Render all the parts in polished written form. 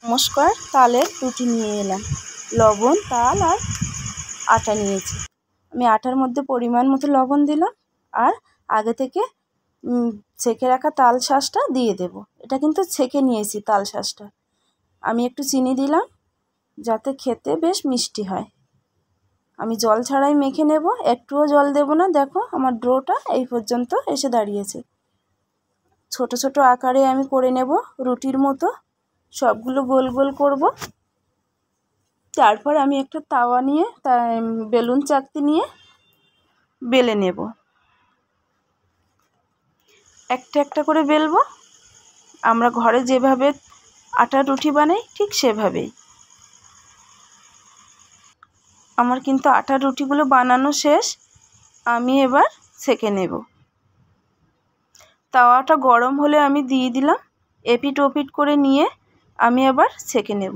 নমস্কার, তালের রুটি নিয়ে এলাম। লবণ, তাল আর আটা নিয়েছি। আমি আটার মধ্যে পরিমাণ মতো লবণ দিলাম আর আগে থেকে ছেঁকে রাখা তাল শাঁসটা দিয়ে দেব। এটা কিন্তু ছেঁকে নিয়েছি তাল শাঁসটা। আমি একটু চিনি দিলাম যাতে খেতে বেশ মিষ্টি হয়। আমি জল ছাড়াই মেখে নেব, একটুও জল দেব না। দেখো আমার ডোটা এই পর্যন্ত এসে দাঁড়িয়েছে। ছোট ছোট আকারে আমি করে নেব রুটির মতো। সবগুলো গোল গোল করব। তারপর আমি একটা তাওয়া নিয়ে বেলুন চাকতি নিয়ে বেলে নেব। একটা একটা করে বেলবো। আমরা ঘরে যেভাবে আটার রুটি বানাই ঠিক সেভাবেই। আমার কিন্তু আটার রুটিগুলো বানানো শেষ। আমি এবার সেঁকে নেব। তাওয়াটা গরম হলে আমি দিয়ে দিলাম। এপিট ওপিট করে নিয়ে আমি আবার সেঁকে নেব।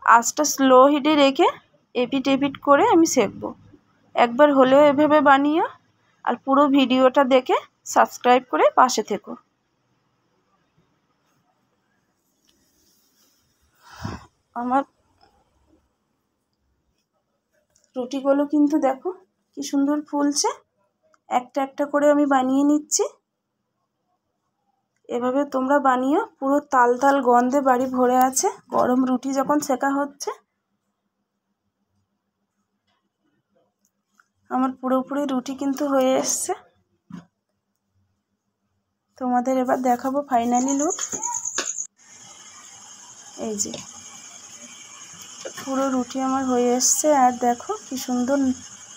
আঁচটা স্লো হিটে রেখে এপিট এপিট করে আমি সেঁকবো। একবার হলেও এভাবে বানিও। আর পুরো ভিডিওটা দেখে সাবস্ক্রাইব করে পাশে থেকো। আমার রুটিগুলো কিন্তু দেখো কি সুন্দর ফুলছে। একটা একটা করে আমি বানিয়ে নিচ্ছি। এভাবে তোমরা বানিও। পুরো তাল তাল গন্ধে বাড়ি ভরে আছে গরম রুটি যখন সেকা হচ্ছে। আমার পুরোপুরি রুটি কিন্তু হয়ে এসছে। তোমাদের এবার দেখাবো ফাইনালি লুক। এই যে পুরো রুটি আমার হয়ে এসছে। আর দেখো কি সুন্দর,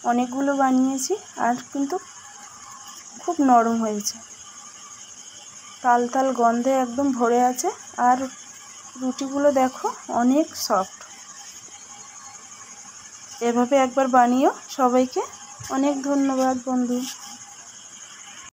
অনেকগুলো বানিয়েছি আর কিন্তু খুব নরম হয়েছে। তাল তাল গন্ধে একদম ভরে আছে। আর রুটিগুলো দেখো অনেক সফট। এভাবে একবার বানিও। সবাইকে অনেক ধন্যবাদ বন্ধু।